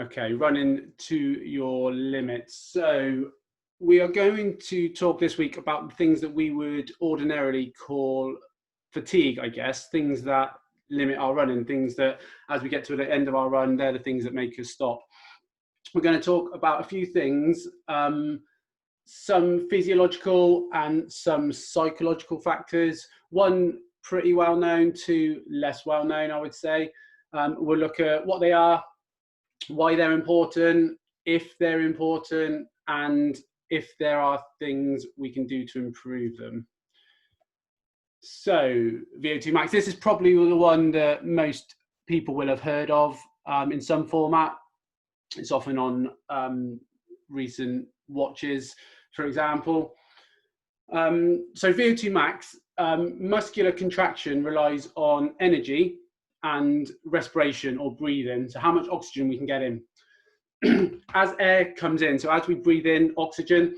Okay, running to your limits. So we are going to talk this week about things that we would ordinarily call fatigue, I guess, things that limit our running, things that as we get to the end of our run, they're the things that make us stop. We're going to talk about a few things, some physiological and some psychological factors. One pretty well known, two less well known, I would say. We'll look at what they are, why they're important, if they're important, and if there are things we can do to improve them. So VO2 max, this is probably the one that most people will have heard of in some format. It's often on recent watches, for example. So VO2 max, muscular contraction relies on energy and respiration or breathing, so how much oxygen we can get in. As air comes in, so as we breathe in oxygen,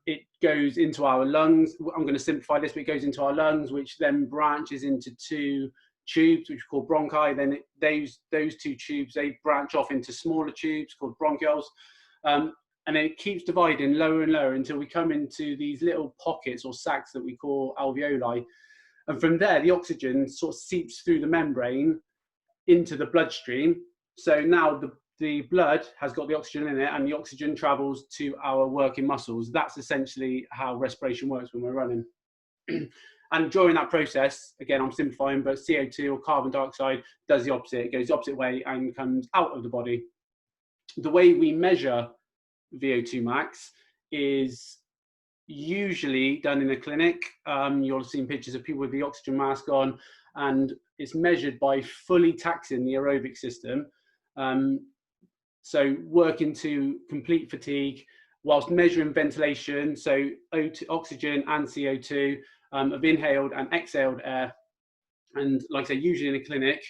it goes into our lungs. I'm going to simplify this, but it goes into our lungs, which then branches into two tubes, which are called bronchi. Then those two tubes, they branch off into smaller tubes called bronchioles. And then it keeps dividing lower and lower until we come into these little pockets or sacs that we call alveoli. And from there, the oxygen sort of seeps through the membrane into the bloodstream. So now the blood has got the oxygen in it, and the oxygen travels to our working muscles. That's essentially how respiration works when we're running. And during that process, again, I'm simplifying, but CO2 or carbon dioxide does the opposite. It goes the opposite way and comes out of the body. The way we measure VO2 max is usually done in a clinic. You'll have seen pictures of people with the oxygen mask on, and it's measured by fully taxing the aerobic system. So working to complete fatigue whilst measuring ventilation, so oxygen and CO2 of inhaled and exhaled air. And like I say, usually in a clinic,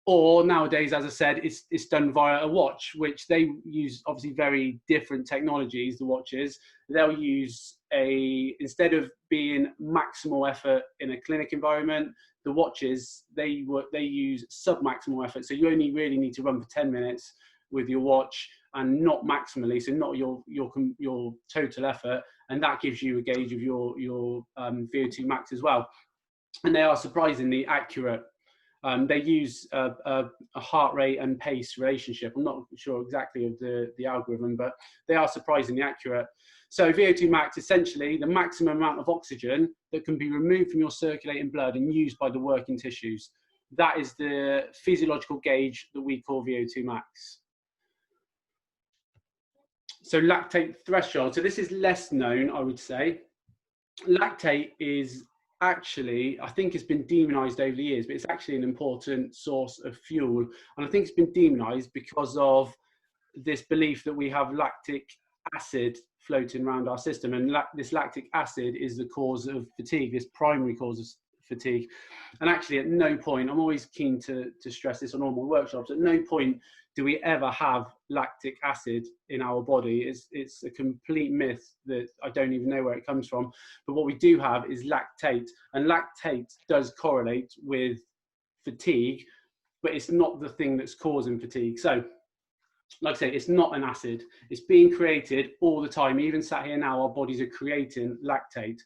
or nowadays, as I said, it's done via a watch, which they use obviously very different technologies, the watches. They'll use instead of being maximal effort in a clinic environment, the watches, they use sub-maximal effort. So you only really need to run for 10 minutes with your watch and not maximally, so not your total effort. And that gives you a gauge of your VO2 max as well. And they are surprisingly accurate. They use a heart rate and pace relationship. I'm not sure exactly of the algorithm, but they are surprisingly accurate. So VO2 max, essentially the maximum amount of oxygen that can be removed from your circulating blood and used by the working tissues. That is the physiological gauge that we call VO2 max. So lactate threshold. So this is less known, I would say. Lactate is actually, I think it's been demonized over the years, but it's actually an important source of fuel. And I think it's been demonized because of this belief that we have lactic acid floating around our system. And this lactic acid is the cause of fatigue, this primary cause of fatigue. And actually at no point, I'm always keen to stress this on all my workshops, at no point do we ever have lactic acid in our body. It's a complete myth that I don't even know where it comes from. But what we do have is lactate, and lactate does correlate with fatigue, but it's not the thing that's causing fatigue. So, like I say, it's not an acid. It's being created all the time. Even sat here now, our bodies are creating lactate.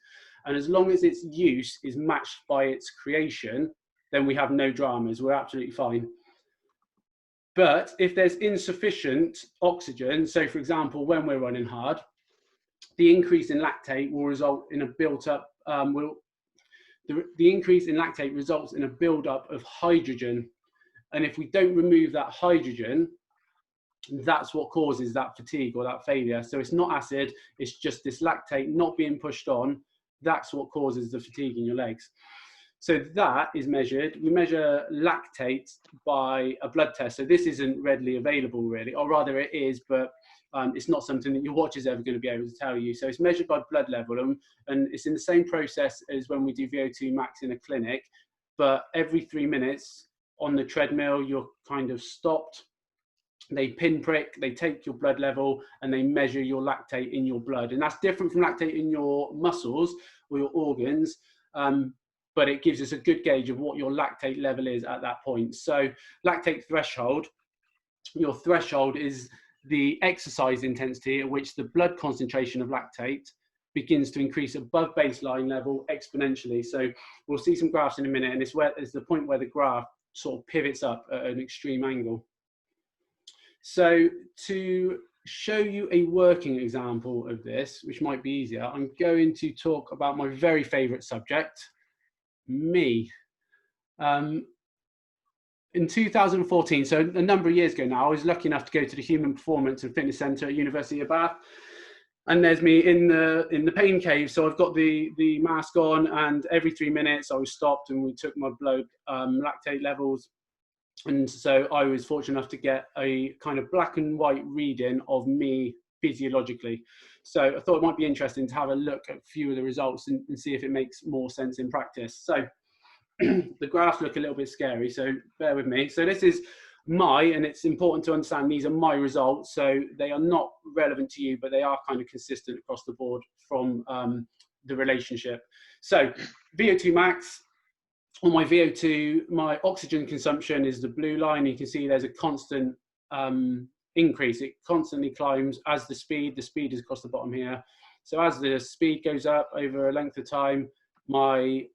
And as long as its use is matched by its creation, then we have no dramas. We're absolutely fine. But if there's insufficient oxygen, so for example, when we're running hard, the increase in lactate will result in a built-up, the increase in lactate results in a build-up of hydrogen. And if we don't remove that hydrogen, that's what causes that fatigue or that failure. So it's not acid, it's just this lactate not being pushed on. That's what causes the fatigue in your legs. So that is measured. We measure lactate by a blood test. So this isn't readily available really, or rather it is, but it's not something that your watch is ever going to be able to tell you. So it's measured by blood level, and it's in the same process as when we do VO2 max in a clinic, but every 3 minutes on the treadmill, you're kind of stopped. They pinprick, they take your blood level and they measure your lactate in your blood. And that's different from lactate in your muscles or your organs. But it gives us a good gauge of what your lactate level is at that point. So lactate threshold, your threshold is the exercise intensity at which the blood concentration of lactate begins to increase above baseline level exponentially. So we'll see some graphs in a minute, and it's the point where the graph sort of pivots up at an extreme angle. So to show you a working example of this, which might be easier, I'm going to talk about my very favorite subject, me. In 2014, so a number of years ago now, I was lucky enough to go to the Human Performance and Fitness Centre at University of Bath. And there's me in the pain cave. So I've got the mask on, and every 3 minutes I was stopped and we took my blood lactate levels. And so I was fortunate enough to get a kind of black and white reading of me physiologically. So I thought it might be interesting to have a look at a few of the results and see if it makes more sense in practice. So the graphs look a little bit scary, so bear with me. So this is and it's important to understand these are my results, so they are not relevant to you, but they are kind of consistent across the board from the relationship. So VO2 max, on my VO2, my oxygen consumption is the blue line. You can see there's a constant increase. It constantly climbs as the speed is across the bottom here. So as the speed goes up over a length of time, my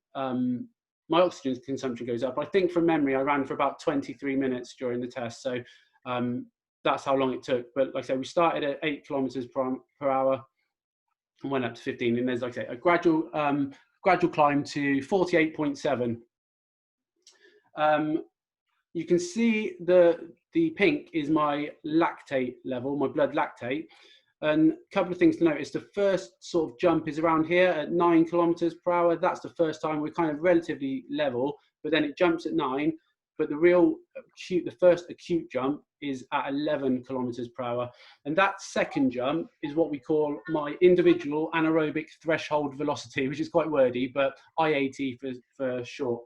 oxygen consumption goes up. I think from memory, I ran for about 23 minutes during the test. So that's how long it took. But like I said, we started at 8 kilometers per hour and went up to 15. And there's, like I say, a gradual climb to 48.7. You can see the pink is my lactate level, my blood lactate. And a couple of things to notice. The first sort of jump is around here at 9 kilometers per hour. That's the first time we're kind of relatively level, but then it jumps at 9. But the first acute jump is at 11 kilometers per hour. And that second jump is what we call my individual anaerobic threshold velocity, which is quite wordy, but IAT for short.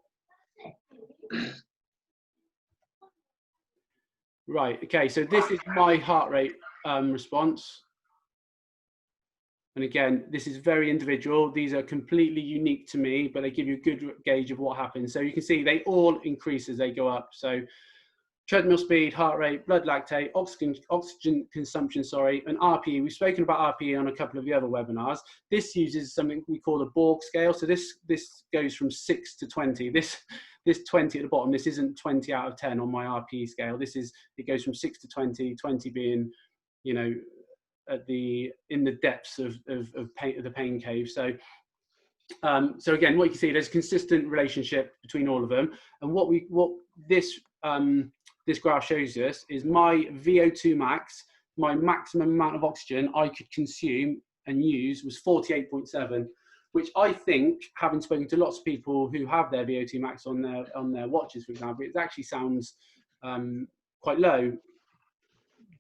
Right, okay, so this is my heart rate response. And again, this is very individual. These are completely unique to me, but they give you a good gauge of what happens. So you can see they all increase as they go up. So treadmill speed, heart rate, blood lactate, oxygen consumption, and RPE. We've spoken about RPE on a couple of the other webinars. This uses something we call the Borg scale. So this goes from 6 to 20. This 20 at the bottom, this isn't 20 out of 10 on my RPE scale. It goes from 6 to 20, 20 being, you know, in the depths of the pain cave. So again, what you can see, there's a consistent relationship between all of them. And what this graph shows us is my VO2 max, my maximum amount of oxygen I could consume and use was 48.7, which I think, having spoken to lots of people who have their VO2 max on their watches, for example, it actually sounds quite low.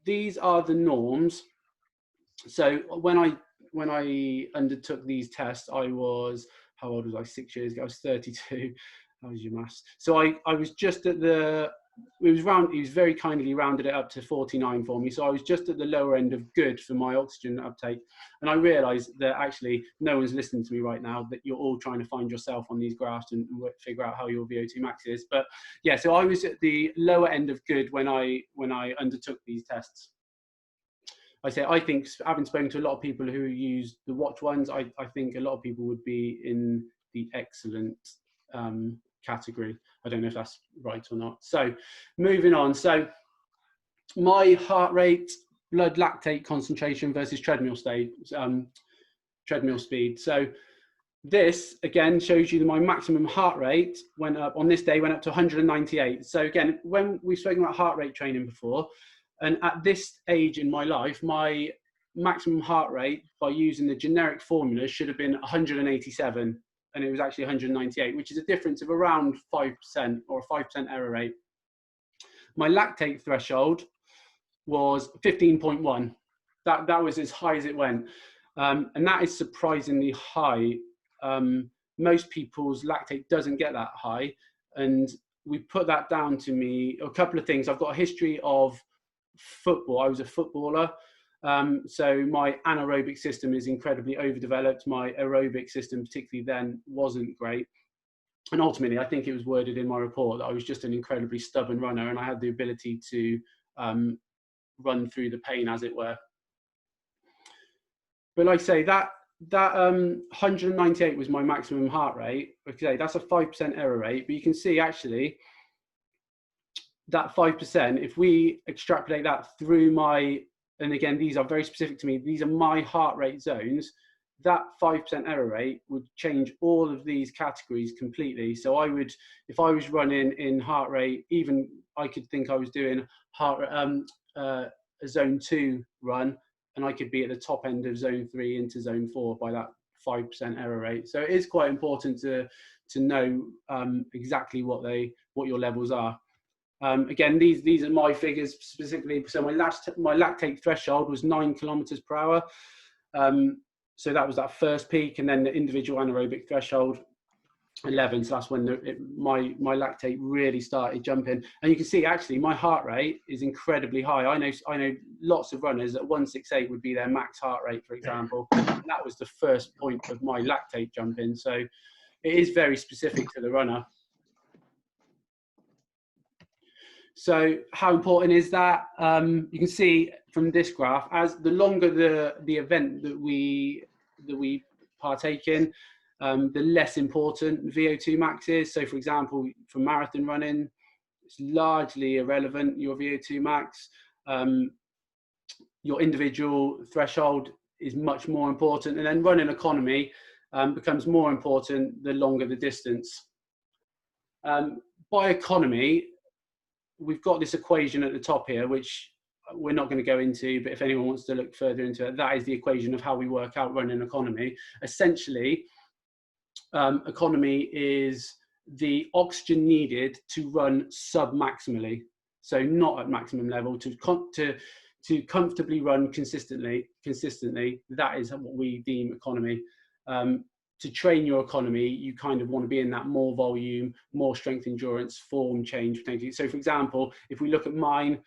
These are the norms. So when I undertook these tests, I was, how old was I? 6 years ago. I was 32. How was your maths? So I was just at he was very kindly rounded it up to 49 for me. So I was just at the lower end of good for my oxygen uptake. And I realized that actually no one's listening to me right now, that you're all trying to find yourself on these graphs and figure out how your VO2 max is. But yeah, so I was at the lower end of good when I undertook these tests. I think, having spoken to a lot of people who use the watch ones, I think a lot of people would be in the excellent category. I don't know if that's right or not. So moving on. So my heart rate, blood lactate concentration versus treadmill speed. So this again shows you that my maximum heart rate went up on this day, went up to 198. So again, when we've spoken about heart rate training before, and at this age in my life, my maximum heart rate by using the generic formula should have been 187, and it was actually 198, which is a difference of around 5% or a 5% error rate. My lactate threshold was 15.1. That was as high as it went. And that is surprisingly high. Most people's lactate doesn't get that high. And we put that down to me, a couple of things. I've got a history of football. I was a footballer. So my anaerobic system is incredibly overdeveloped. My aerobic system, particularly then, wasn't great. And ultimately, I think it was worded in my report that I was just an incredibly stubborn runner, and I had the ability to run through the pain, as it were. But like I say, that 198 was my maximum heart rate. Okay, that's a 5% error rate, but you can see actually that 5%, if we extrapolate that through my, and again, these are very specific to me, these are my heart rate zones, that 5% error rate would change all of these categories completely. So I would, if I was running in heart rate, even I could think I was doing a zone 2 run, and I could be at the top end of zone 3 into zone 4 by that 5% error rate. So it is quite important to know exactly what your levels are. Again, these are my figures specifically. So my lactate threshold was 9 kilometers per hour. So that was that first peak, and then the individual anaerobic threshold 11. So that's when my lactate really started jumping. And you can see actually my heart rate is incredibly high. I know lots of runners at 168 would be their max heart rate, for example. And that was the first point of my lactate jumping. So it is very specific to the runner. So how important is that? You can see from this graph, as the longer the event that we partake in, the less important VO2 max is. So for example, for marathon running, it's largely irrelevant, your VO2 max. Your individual threshold is much more important. And then running economy becomes more important the longer the distance. By economy, we've got this equation at the top here, which we're not going to go into, but if anyone wants to look further into it, that is the equation of how we work out running economy. Essentially, economy is the oxygen needed to run sub-maximally, so not at maximum level, to comfortably run consistently. That is what we deem economy. To train your economy, you kind of want to be in that more volume, more strength endurance, form change. So for example, if we look at mine,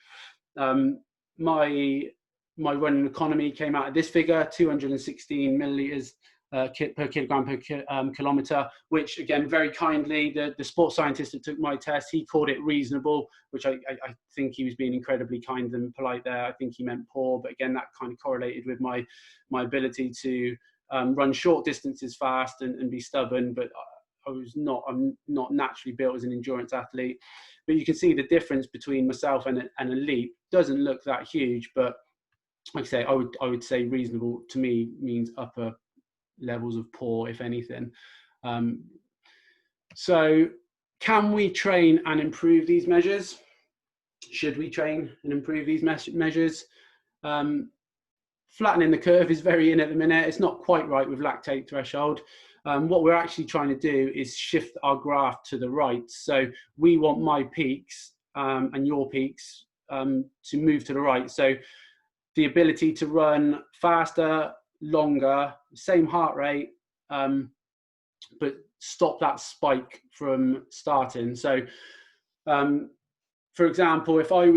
my running economy came out at this figure, 216 milliliters per kilogram per kilometer, which again, very kindly, the sports scientist that took my test, he called it reasonable, which I think he was being incredibly kind and polite there. I think he meant poor, but again, that kind of correlated with my ability to run short distances fast and be stubborn, but I'm not naturally built as an endurance athlete. But you can see the difference between myself and an elite doesn't look that huge, but like I say, I would say reasonable to me means upper levels of poor, if anything. So can we train and improve these measures? Should we train and improve these measures? Flattening the curve is very in at the minute. It's not quite right with lactate threshold. What we're actually trying to do is shift our graph to the right. So we want my peaks and your peaks to move to the right. So the ability to run faster, longer, same heart rate, but stop that spike from starting. So for example, if I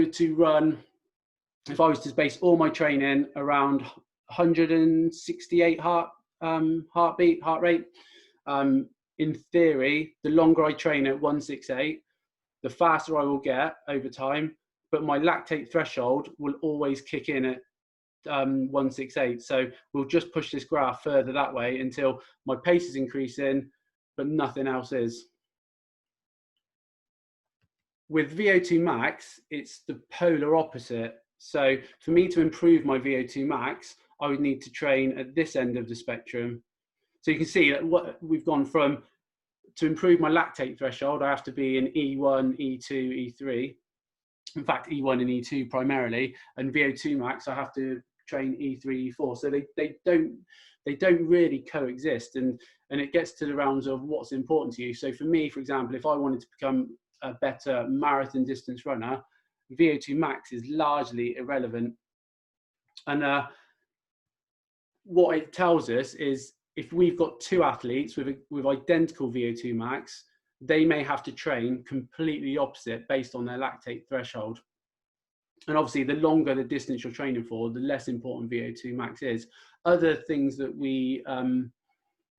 was to base all my training around 168 heart rate, in theory, the longer I train at 168, the faster I will get over time, but my lactate threshold will always kick in at 168. So we'll just push this graph further that way until my pace is increasing, but nothing else is. With VO2 max, it's the polar opposite. So for me to improve my VO2 max, I would need to train at this end of the spectrum. So you can see that what we've gone from, to improve my lactate threshold, I have to be in E1, E2, E3. In fact, E1 and E2 primarily, and VO2 max, I have to train E3, E4. So they don't really coexist, and it gets to the realms of what's important to you. So for me, for example, if I wanted to become a better marathon distance runner, VO2 max is largely irrelevant. And what it tells us is if we've got two athletes with identical VO2 max, they may have to train completely opposite based on their lactate threshold. And obviously, the longer the distance you're training for, the less important VO2 max is. Other things that we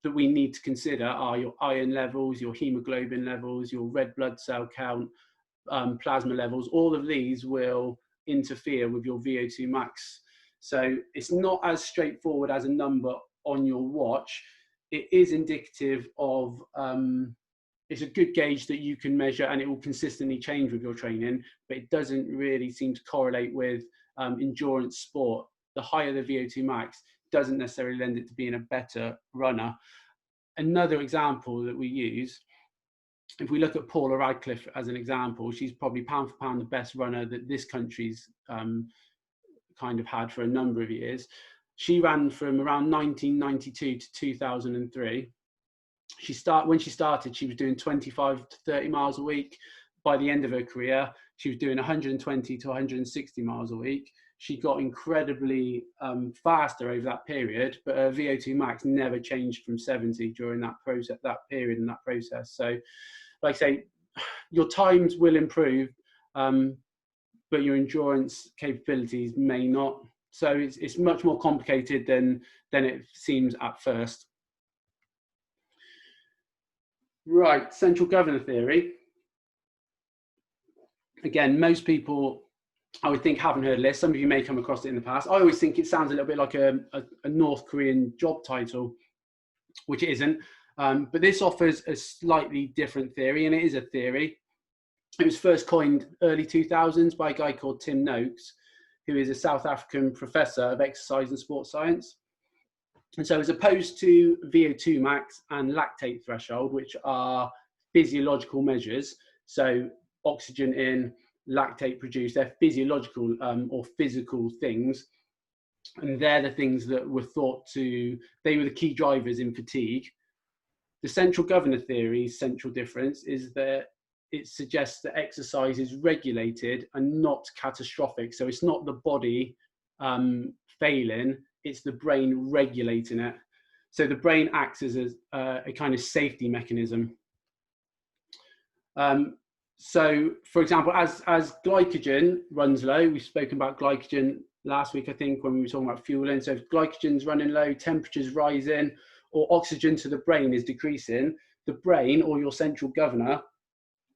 need to consider are your iron levels, your hemoglobin levels, your red blood cell count, plasma levels. All of these will interfere with your VO2 max. So it's not as straightforward as a number on your watch. It is indicative of, it's a good gauge that you can measure, and it will consistently change with your training, but it doesn't really seem to correlate with endurance sport. The higher the VO2 max doesn't necessarily lend it to being a better runner. Another example that we use, if we look at Paula Radcliffe as an example, she's probably pound for pound the best runner that this country's kind of had for a number of years. She ran from around 1992 to 2003. When she started, she was doing 25 to 30 miles a week. By the end of her career, she was doing 120 to 160 miles a week. She got incredibly faster over that period, but her VO2 max never changed from 70 during that process, that period and that process. So, like I say, your times will improve, but your endurance capabilities may not. So it's much more complicated than it seems at first. Right, central governor theory. Again, most people, I would think, haven't heard of this. Some of you may come across it in the past. I always think it sounds a little bit like a North Korean job title, which it isn't. But this offers a slightly different theory, and it is a theory. It was first coined early 2000s by a guy called Tim Noakes, who is a South African professor of exercise and sports science. And so as opposed to VO2 max and lactate threshold, which are physiological measures, so oxygen in, lactate produced, they're physiological or physical things. And they're the things that were thought to, they were the key drivers in fatigue. The central governor theory's central difference is that it suggests that exercise is regulated and not catastrophic. So it's not the body failing, it's the brain regulating it. So the brain acts as a kind of safety mechanism. So, for example, as glycogen runs low, we've spoken about glycogen last week, I think, when we were talking about fueling. So if glycogen's running low, temperature's rising, or oxygen to the brain is decreasing, the brain, or your central governor,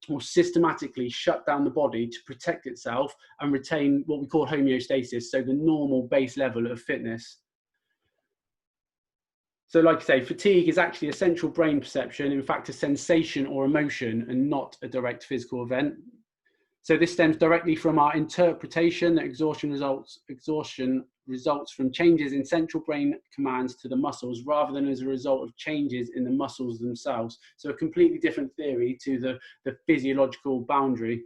will systematically shut down the body to protect itself and retain what we call homeostasis, so the normal base level of fitness. So like I say, fatigue is actually a central brain perception, in fact, a sensation or emotion, and not a direct physical event. So this stems directly from our interpretation that exhaustion results from changes in central brain commands to the muscles rather than as a result of changes in the muscles themselves. So a completely different theory to the physiological boundary.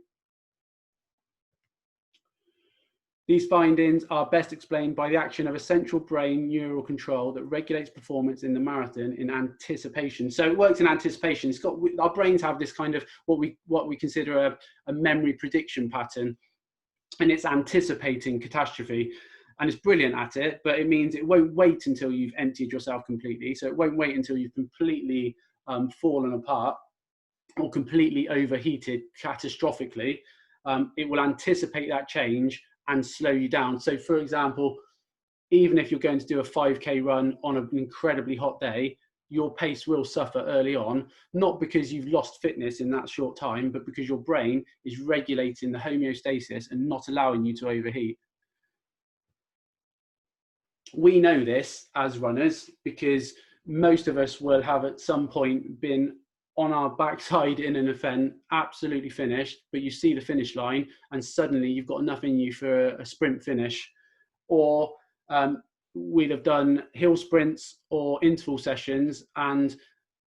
These findings are best explained by the action of a central brain neural control that regulates performance in the marathon in anticipation. So it works in anticipation. It's got, our brains have this kind of what we consider a memory prediction pattern, and it's anticipating catastrophe. And it's brilliant at it, but it means it won't wait until you've emptied yourself completely. So it won't wait until you've completely fallen apart or completely overheated catastrophically. It will anticipate that change and slow you down. So for example, even if you're going to do a 5K run on an incredibly hot day, your pace will suffer early on, not because you've lost fitness in that short time, but because your brain is regulating the homeostasis and not allowing you to overheat. We know this as runners because most of us will have at some point been on our backside in an event, absolutely finished, but you see the finish line and suddenly you've got enough in you for a sprint finish. Or we'd have done hill sprints or interval sessions and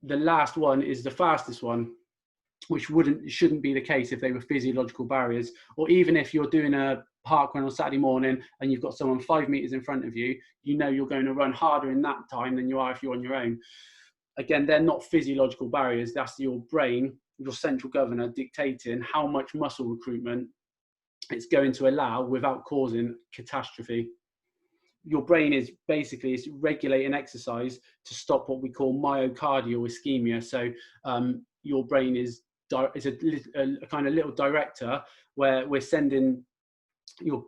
the last one is the fastest one, which shouldn't be the case if they were physiological barriers. Or even if you're doing a park run on Saturday morning and you've got someone 5 meters in front of you, you know you're going to run harder in that time than you are if you're on your own. Again, they're not physiological barriers. That's your brain, your central governor, dictating how much muscle recruitment it's going to allow without causing catastrophe. Your brain is basically it's regulating exercise to stop what we call myocardial ischemia. So your brain is a kind of little director where we're sending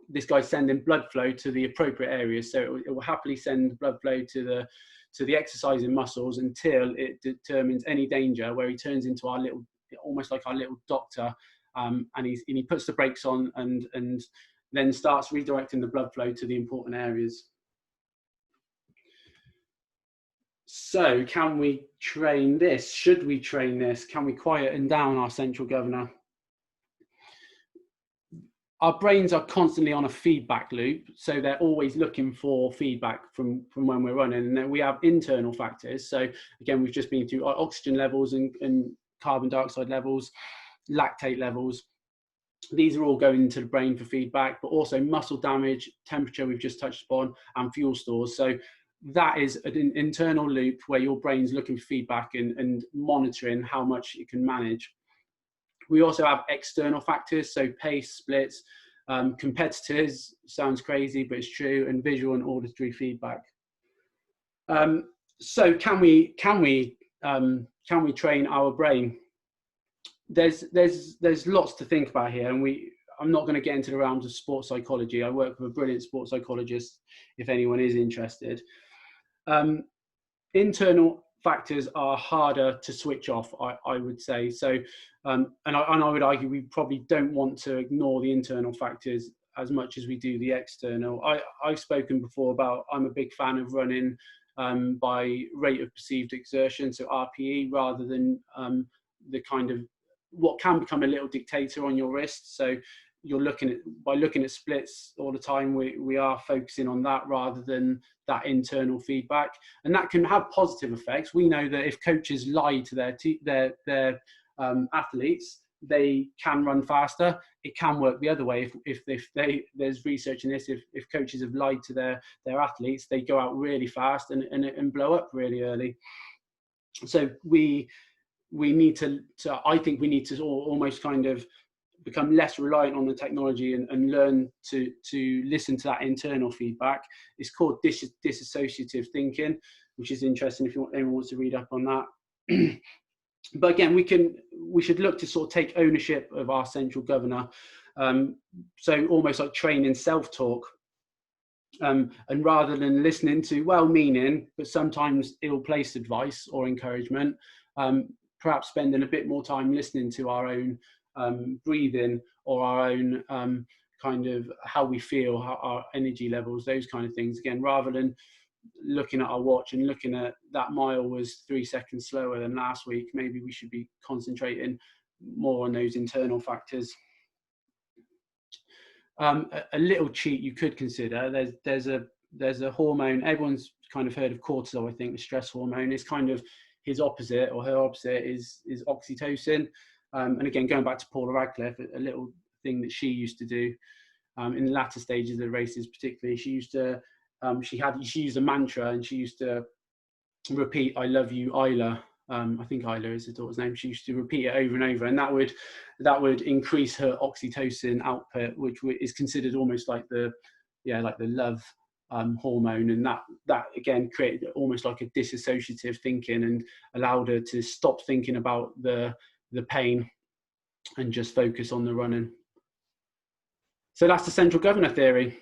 this guy's sending blood flow to the appropriate areas. So it will happily send blood flow to the exercising muscles until it determines any danger, where he turns into our little, almost like our little doctor, and he puts the brakes on and then starts redirecting the blood flow to the important areas. So can we train this? Should we train this? Can we quieten down our central governor? Our brains are constantly on a feedback loop, so they're always looking for feedback from when we're running. And then we have internal factors. So again, we've just been through oxygen levels and carbon dioxide levels, lactate levels. These are all going into the brain for feedback, but also muscle damage, temperature we've just touched upon, and fuel stores. So that is an internal loop where your brain's looking for feedback and monitoring how much it can manage. We also have external factors, so pace, splits, competitors, sounds crazy, but it's true, and visual and auditory feedback. So can we train our brain? There's lots to think about here, and I'm not going to get into the realms of sports psychology. I work with a brilliant sports psychologist, if anyone is interested. Internal factors are harder to switch off, I would say. So, and I would argue we probably don't want to ignore the internal factors as much as we do the external. I've spoken before about, I'm a big fan of running by rate of perceived exertion, so RPE, rather than the kind of what can become a little dictator on your wrist. So you're by looking at splits all the time, we are focusing on that rather than that internal feedback, and that can have positive effects. We know that if coaches lie to their athletes, they can run faster. It can work the other way. If there's research in this, if coaches have lied to their athletes, they go out really fast and blow up really early. So we need to I think we need to almost kind of become less reliant on the technology and learn to listen to that internal feedback. It's called disassociative thinking, which is interesting if anyone wants to read up on that. But again, we should look to sort of take ownership of our central governor. So almost like training self-talk. And rather than listening to well-meaning, but sometimes ill-placed advice or encouragement, perhaps spending a bit more time listening to our own breathing or our own kind of how we feel, our energy levels, those kind of things. Again, rather than looking at our watch and looking at that mile was 3 seconds slower than last week, maybe we should be concentrating more on those internal factors. A little cheat you could consider, there's a hormone, everyone's kind of heard of cortisol, I think, the stress hormone. Is kind of his opposite, or her opposite is oxytocin. And again, going back to Paula Radcliffe, a little thing that she used to do in the latter stages of the races, particularly, she used to she used a mantra, and she used to repeat, "I love you, Isla." I think Isla is the daughter's name. She used to repeat it over and over, and that would increase her oxytocin output, which is considered almost like the love hormone, and that again created almost like a disassociative thinking and allowed her to stop thinking about the pain and just focus on the running. So that's the central governor theory.